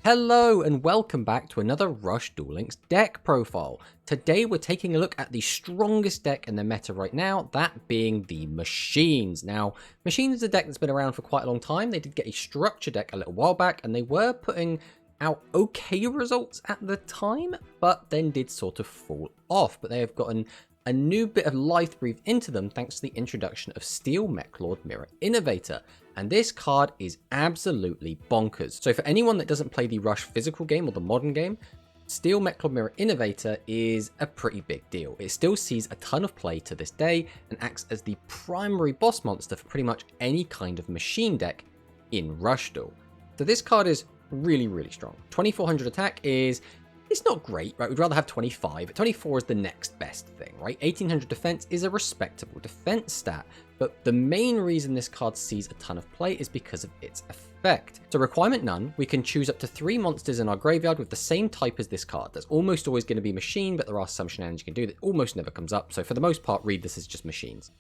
Hello and welcome back to another Rush Duel Links deck profile. Today we're taking a look at the strongest deck in the meta right now, that being the Machines. Now, Machines is a deck that's been around for quite a long time. They did get a structure deck a little while back and they were putting out okay results at the time, but then did sort of fall off. But they have gotten a new bit of life breathed into them thanks to the introduction of Steel Mechlord Mirror Innovator. And this card is absolutely bonkers. So for anyone that doesn't play the Rush physical game or the modern game, Steel Mechlord Mirror Innovator is a pretty big deal. It still sees a ton of play to this day and acts as the primary boss monster for pretty much any kind of machine deck in Rush Duel. So this card is really strong. 2400 attack is... it's not great, right? We'd rather have 25, but 24 is the next best thing, right? 1800 defense is a respectable defense stat, but the main reason this card sees a ton of play is because of its effect. So requirement none, we can choose up to 3 monsters in our graveyard with the same type as this card. That's almost always going to be machine, but there are some shenanigans you can do that almost never comes up. So for the most part, read this as just machines.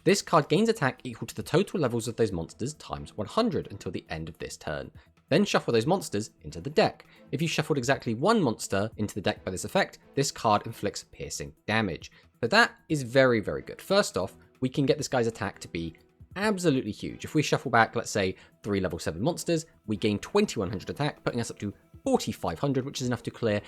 This card gains attack equal to the total levels of those monsters times 100 until the end of this turn. Then shuffle those monsters into the deck. If you shuffled exactly one monster into the deck by this effect, this card inflicts piercing damage. So that is very good. First off, we can get this guy's attack to be absolutely huge. If we shuffle back, let's say, 3 level 7 monsters, we gain 2100 attack, putting us up to 4500, which is enough to clear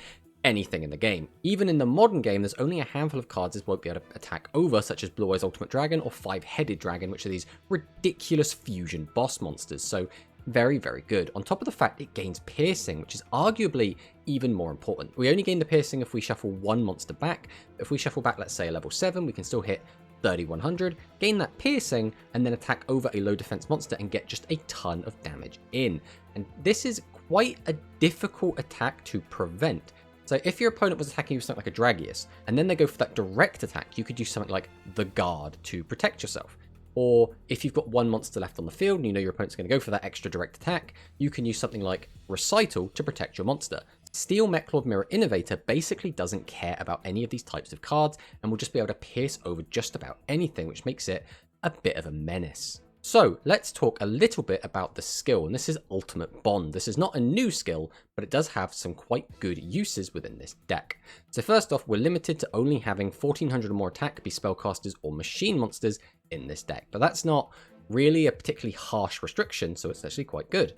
anything in the game. Even in the modern game, there's only a handful of cards this won't be able to attack over, such as Blue Eyes Ultimate Dragon or 5-Headed Dragon, which are these ridiculous fusion boss monsters. So very good. On top of the fact it gains piercing, which is arguably even more important. We only gain the piercing if we shuffle one monster back. If we shuffle back, let's say, a level 7, we can still hit 3100, gain that piercing, and then attack over a low defense monster and get just a ton of damage in. And this is quite a difficult attack to prevent. So if your opponent was attacking you with something like a Dragius, and then they go for that direct attack, you could use something like the Guard to protect yourself. Or if you've got one monster left on the field and you know your opponent's going to go for that extra direct attack, you can use something like Recital to protect your monster. Steel Mechlord Mirror Innovator basically doesn't care about any of these types of cards and will just be able to pierce over just about anything, which makes it a bit of a menace. So let's talk a little bit about the skill, and this is Ultimate Bond. This is not a new skill, but it does have some quite good uses within this deck. So first off, we're limited to only having 1400 or more attack be spellcasters or machine monsters in this deck, but that's not really a particularly harsh restriction, so it's actually quite good.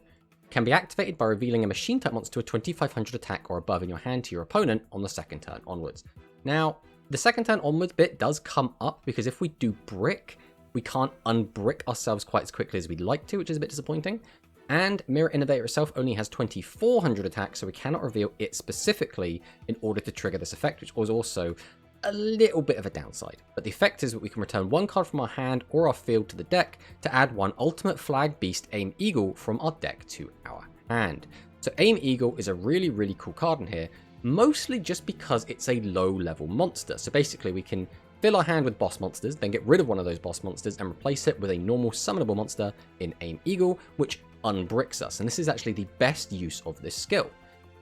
Can be activated by revealing a machine type monster to a 2500 attack or above in your hand to your opponent on the second turn onwards. Now, the second turn onwards bit does come up because if we do brick, we can't unbrick ourselves quite as quickly as we'd like to, which is a bit disappointing. And Mirror Innovator itself only has 2400 attack, so we cannot reveal it specifically in order to trigger this effect, which was also a little bit of a downside. But the effect is that we can return one card from our hand or our field to the deck to add one Ultimate Flag Beast Aim Eagle from our deck to our hand. So Aim Eagle is a really cool card in here, mostly just because it's a low level monster. So basically we can fill our hand with boss monsters, then get rid of one of those boss monsters and replace it with a normal summonable monster in Aim Eagle, which unbricks us. And this is actually the best use of this skill.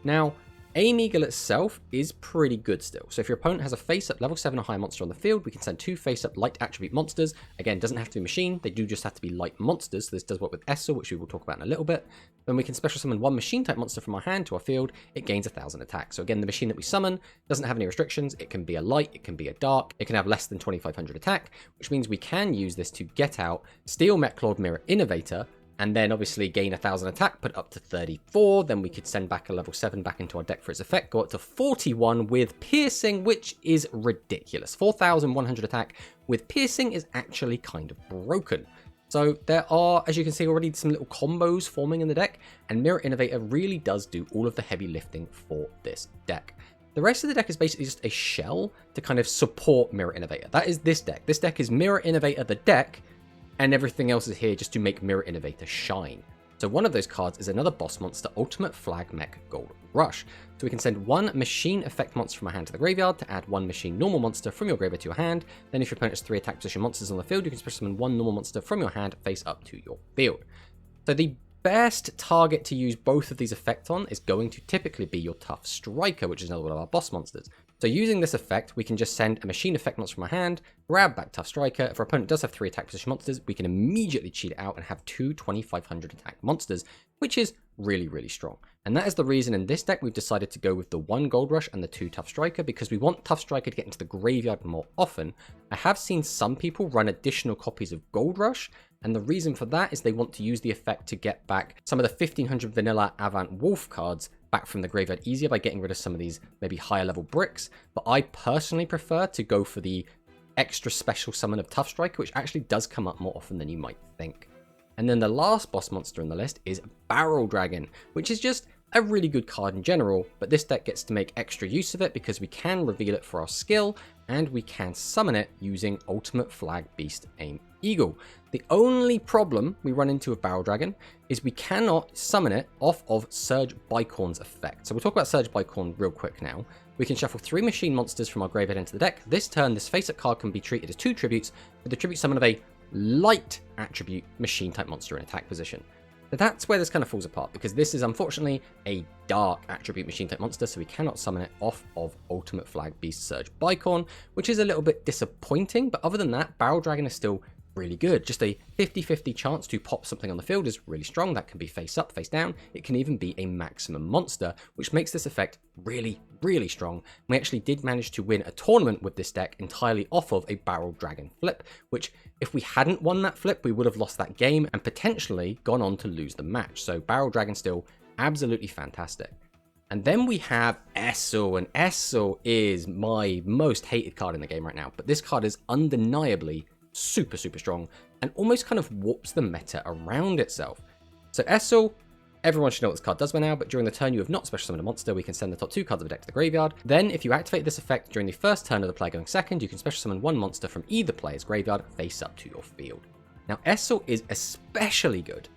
Now, Aim Eagle itself is pretty good still. So if your opponent has a face-up level 7 or higher monster on the field, we can send 2 face-up light attribute monsters. Again, doesn't have to be machine, they do just have to be light monsters, so this does work with Essel, which we will talk about in a little bit. Then we can special summon one machine type monster from our hand to our field, it gains 1000 attack. So again, the machine that we summon doesn't have any restrictions, it can be a light, it can be a dark, it can have less than 2500 attack, which means we can use this to get out Steel Mechlord Mirror Innovator, and then obviously gain 1000 attack, put up to 34, then we could send back a level 7 back into our deck for its effect, go up to 41 with piercing, which is ridiculous. 4100 attack with piercing is actually kind of broken. So there are, as you can see already, some little combos forming in the deck, and Mirror Innovator really does do all of the heavy lifting for this deck. The rest of the deck is basically just a shell to kind of support Mirror Innovator. That is this deck. This deck is Mirror Innovator the deck, and everything else is here just to make Mirror Innovator shine. So one of those cards is another boss monster, Ultimate Flag Mech Gold Rush. So we can send one machine effect monster from our hand to the graveyard to add one machine normal monster from your graveyard to your hand. Then if your opponent has 3 attack position monsters on the field, you can special summon one normal monster from your hand face up to your field. So the best target to use both of these effects on is going to typically be your Tough Striker, which is another one of our boss monsters. So using this effect, we can just send a machine effect monster from our hand, grab back Tough Striker. If our opponent does have 3 attack position monsters, we can immediately cheat it out and have 2 2500 attack monsters, which is really strong. And that is the reason in this deck we've decided to go with the 1 Gold Rush and the 2 Tough Striker, because we want Tough Striker to get into the graveyard more often. I have seen some people run additional copies of Gold Rush, and the reason for that is they want to use the effect to get back some of the 1500 vanilla Avant Wolf cards back from the graveyard easier by getting rid of some of these maybe higher level bricks. But I personally prefer to go for the extra special summon of Tough Striker, which actually does come up more often than you might think. And then the last boss monster on the list is Barrel Dragon, which is just a really good card in general, but this deck gets to make extra use of it because we can reveal it for our skill, and we can summon it using Ultimate Flag Beast Aim Eagle. The only problem we run into with Barrel Dragon is we cannot summon it off of Surge Bicorn's effect. So we'll talk about Surge Bicorn real quick now. We can shuffle 3 machine monsters from our graveyard into the deck. This turn, this face-up card can be treated as 2 tributes, with the tribute summon of a light attribute machine type monster in attack position. But that's where this kind of falls apart, because this is unfortunately a dark attribute machine type monster, so we cannot summon it off of Ultimate Flag Beast Surge Bicorn, which is a little bit disappointing. But other than that, Barrel Dragon is still really good. Just a 50-50 chance to pop something on the field is really strong. That can be face up, face down. It can even be a maximum monster, which makes this effect really, really strong. We actually did manage to win a tournament with this deck entirely off of a Barrel Dragon flip, which if we hadn't won that flip, we would have lost that game and potentially gone on to lose the match. So Barrel Dragon still absolutely fantastic. And then we have Essel, and Essel is my most hated card in the game right now, but this card is undeniably super strong and almost kind of warps the meta around itself. So Essel, everyone should know what this card does by now, but during the turn you have not special summoned a monster, we can send the top 2 cards of the deck to the graveyard. Then if you activate this effect during the first turn of the player going second, you can special summon 1 monster from either player's graveyard face up to your field. Now Essel is especially good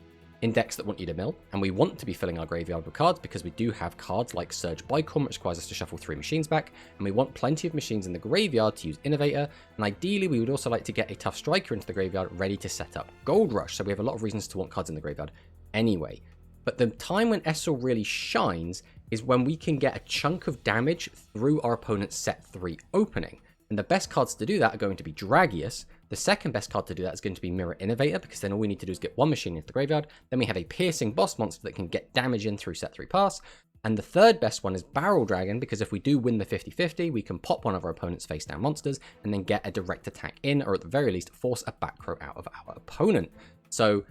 in decks that want you to mill, and we want to be filling our graveyard with cards because we do have cards like Surge Bicorn, which requires us to shuffle 3 machines back, and we want plenty of machines in the graveyard to use Innovator, and ideally we would also like to get a Tough Striker into the graveyard ready to set up Gold Rush, so we have a lot of reasons to want cards in the graveyard anyway. But the time when Essel really shines is when we can get a chunk of damage through our opponent's set 3 opening. And the best cards to do that are going to be Dragius. The second best card to do that is going to be Mirror Innovator, because then all we need to do is get 1 machine into the graveyard. Then we have a piercing boss monster that can get damage in through set 3 pass. And the third best one is Barrel Dragon, because if we do win the 50-50, we can pop one of our opponent's face down monsters and then get a direct attack in, or at the very least force a back row out of our opponent. So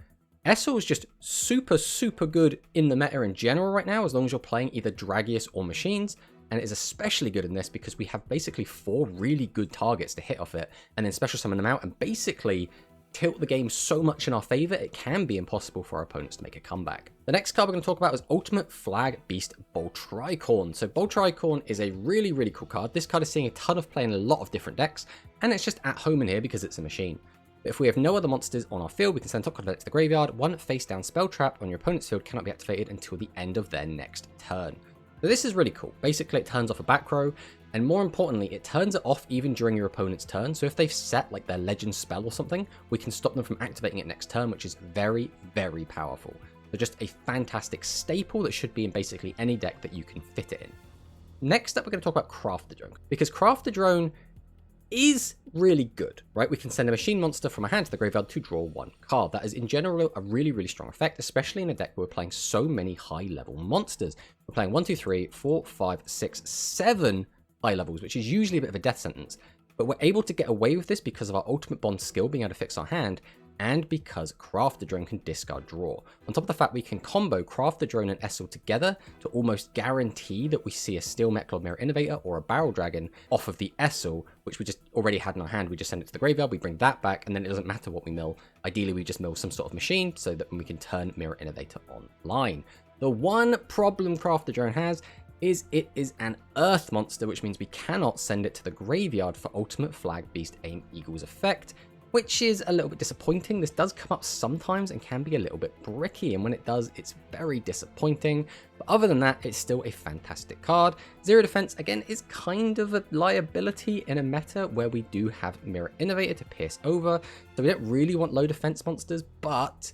Essel is just super good in the meta in general right now, as long as you're playing either Dragius or machines. And it is especially good in this because we have basically 4 really good targets to hit off it, and then special summon them out and basically tilt the game so much in our favor it can be impossible for our opponents to make a comeback. The next card we're going to talk about is Ultimate Flag Beast Boltricorn. So Boltricorn is a really cool card. This card is seeing a ton of play in a lot of different decks, and it's just at home in here because it's a machine. But if we have no other monsters on our field, we can send top card to the graveyard. 1 face down spell trap on your opponent's field cannot be activated until the end of their next turn. So this is really cool. Basically, it turns off a back row, and more importantly, it turns it off even during your opponent's turn. So if they've set like their legend spell or something, we can stop them from activating it next turn, which is very powerful. So just a fantastic staple that should be in basically any deck that you can fit it in. Next up, we're going to talk about Craft the Drone, because Craft the Drone is really good, right? We can send a machine monster from our hand to the graveyard to draw 1 card. That is in general a really strong effect, especially in a deck where we're playing so many high level monsters. We're playing 1, 2, 3, 4, 5, 6, 7 high levels, which is usually a bit of a death sentence. But we're able to get away with this because of our Ultimate Bond skill being able to fix our hand, and because Craft the Drone can discard draw. On top of the fact we can combo Craft the Drone and Essel together to almost guarantee that we see a Steel Mechlord Mirror Innovator or a Barrel Dragon off of the Essel, which we just already had in our hand. We just send it to the graveyard, we bring that back, and then it doesn't matter what we mill. Ideally, we just mill some sort of machine so that we can turn Mirror Innovator online. The one problem Craft the Drone has is it is an Earth monster, which means we cannot send it to the graveyard for Ultimate Flag Beast Aim Eagle's effect, which is a little bit disappointing. This does come up sometimes and can be a little bit bricky, and when it does, it's very disappointing. But other than that, it's still a fantastic card. 0 defense, again, is kind of a liability in a meta where we do have Mirror Innovator to pierce over, so we don't really want low defense monsters, but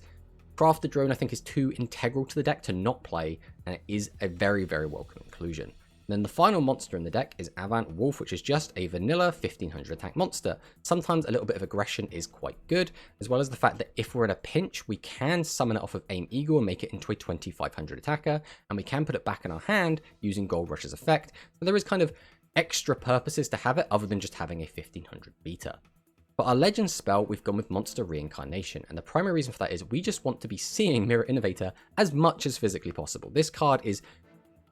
Craft the Drone, I think, is too integral to the deck to not play, and it is a very welcome inclusion. Then the final monster in the deck is Avant Wolf, which is just a vanilla 1500 attack monster. Sometimes a little bit of aggression is quite good, as well as the fact that if we're in a pinch, we can summon it off of Aim Eagle and make it into a 2500 attacker, and we can put it back in our hand using Gold Rush's effect. So there is kind of extra purposes to have it other than just having a 1500 beta. For our Legends spell, we've gone with Monster Reincarnation, and the primary reason for that is we just want to be seeing Mirror Innovator as much as physically possible. This card is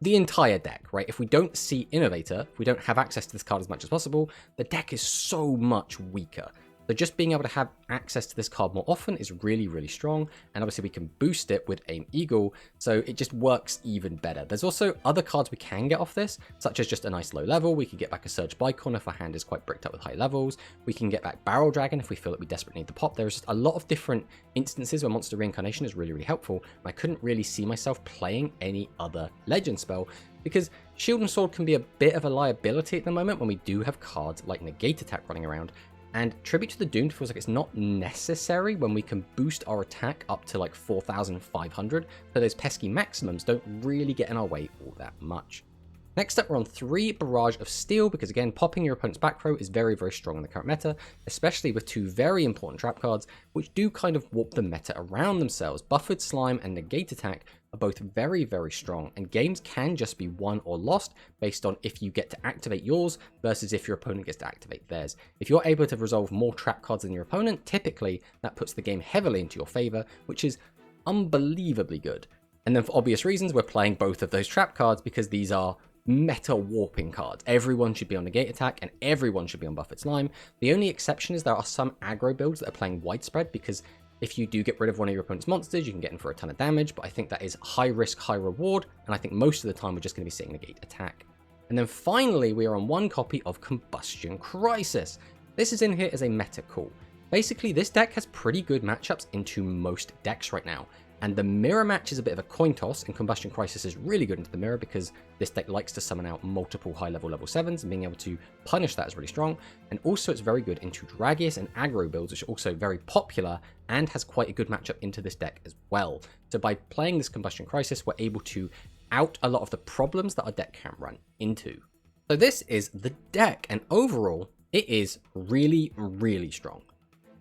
the entire deck, right? If we don't see Innovator, if we don't have access to this card as much as possible, the deck is so much weaker. So just being able to have access to this card more often is really, really strong. And obviously we can boost it with Aim Eagle, so it just works even better. There's also other cards we can get off this, such as just a nice low level. We can get back a Surge Bicon if our hand is quite bricked up with high levels. We can get back Barrel Dragon if we feel that we desperately need the pop. There's just a lot of different instances where Monster Reincarnation is really, really helpful. And I couldn't really see myself playing any other Legend spell, because Shield and Sword can be a bit of a liability at the moment when we do have cards like Negate Attack running around. And Tribute to the Doomed feels like it's not necessary when we can boost our attack up to like 4,500, so those pesky maximums don't really get in our way all that much. Next up, we're on 3 Barrage of Steel, because again, popping your opponent's back row is very, very strong in the current meta, especially with 2 very important trap cards, which do kind of warp the meta around themselves. Buffered Slime and Negate Attack are both very, very strong, and games can just be won or lost based on if you get to activate yours versus if your opponent gets to activate theirs. If you're able to resolve more trap cards than your opponent, typically that puts the game heavily into your favor, which is unbelievably good. And then for obvious reasons, we're playing both of those trap cards because these are meta warping cards. Everyone should be on Negate Attack and everyone should be on Buffered Slime. The only exception is there are some aggro builds that are playing widespread, because if you do get rid of one of your opponent's monsters, you can get in for a ton of damage, but I think that is high risk, high reward, and I think most of the time we're just going to be seeing Negate Attack. And then finally, we are on 1 copy of Combustion Crisis. This is in here as a meta call. Basically, this deck has pretty good matchups into most decks right now. And the mirror match is a bit of a coin toss, and Combustion Crisis is really good into the mirror because this deck likes to summon out multiple high-level level 7s, and being able to punish that is really strong. And also it's very good into Dragius and aggro builds, which are also very popular and has quite a good matchup into this deck as well. So by playing this Combustion Crisis, we're able to out a lot of the problems that our deck can run into. So this is the deck, and overall, it is really, really strong.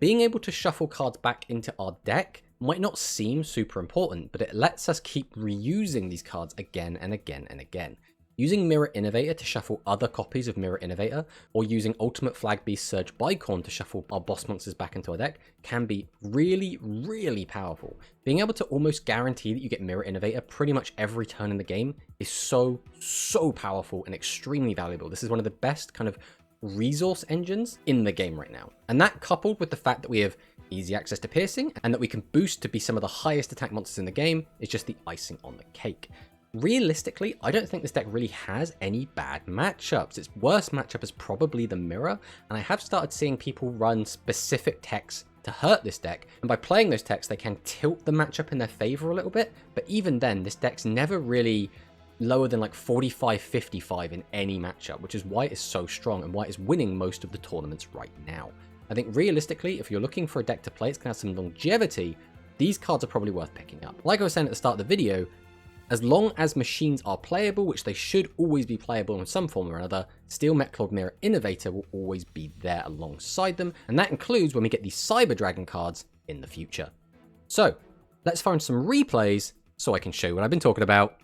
Being able to shuffle cards back into our deck might not seem super important, but it lets us keep reusing these cards again and again and again. Using Mirror Innovator to shuffle other copies of Mirror Innovator, or using Ultimate Flag Beast Surge Bicon to shuffle our boss monsters back into our deck can be really, really powerful. Being able to almost guarantee that you get Mirror Innovator pretty much every turn in the game is so, so powerful and extremely valuable. This is one of the best kind of resource engines in the game right now. And that, coupled with the fact that we have easy access to piercing and that we can boost to be some of the highest attack monsters in the game, is just the icing on the cake. Realistically, I don't think this deck really has any bad matchups. Its worst matchup is probably the mirror, and I have started seeing people run specific techs to hurt this deck, and by playing those techs they can tilt the matchup in their favor a little bit, but even then this deck's never really lower than like 45-55 in any matchup, which is why it's so strong and why it's winning most of the tournaments right now. I think realistically, if you're looking for a deck to play, it's going to have some longevity, these cards are probably worth picking up. Like I was saying at the start of the video, as long as machines are playable, which they should always be playable in some form or another, Steel Metalord Mirror Innovator will always be there alongside them, and that includes when we get these Cyber Dragon cards in the future. So, let's find some replays so I can show you what I've been talking about.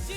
ラッ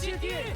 シュデュエル。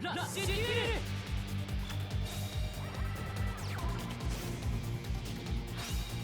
ラッシュデュエル。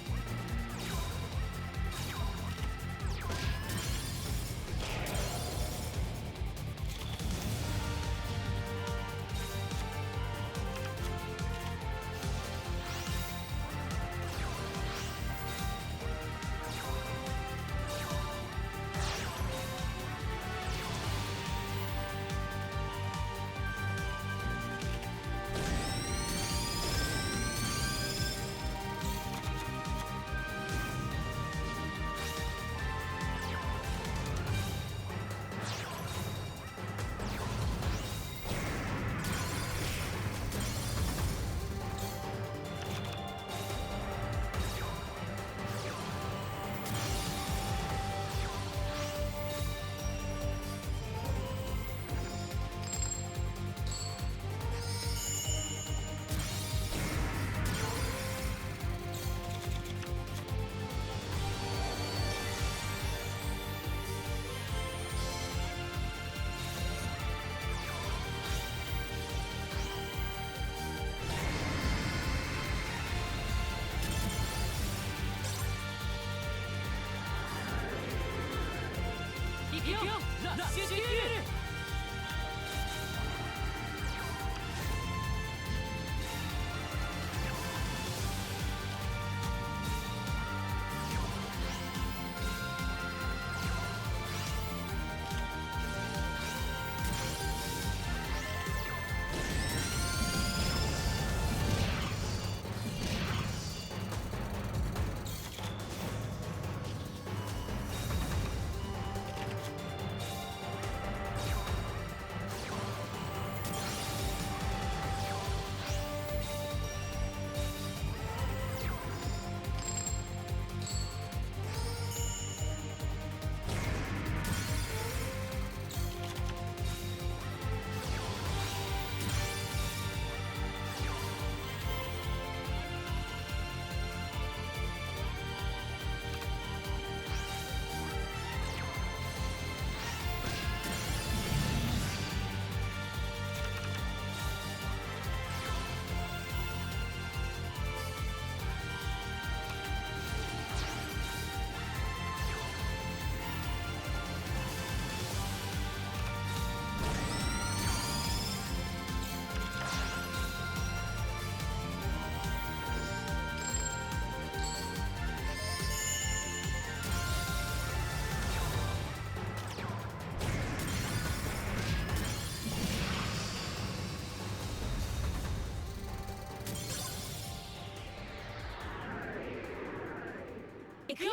くよ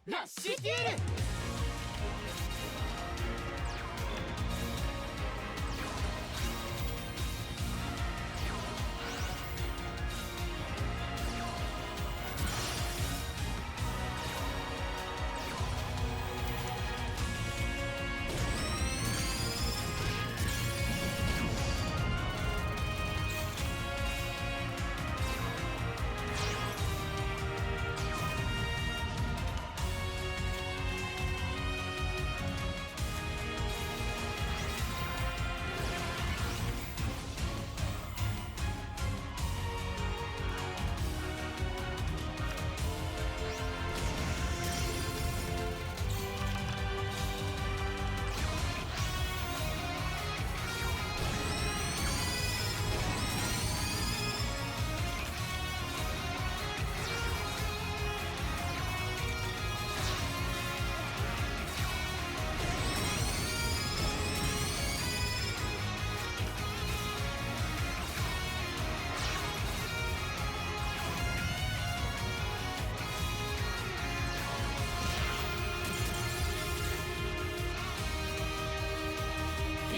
ラッシュデュエル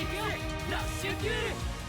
いくよラッシュデュエル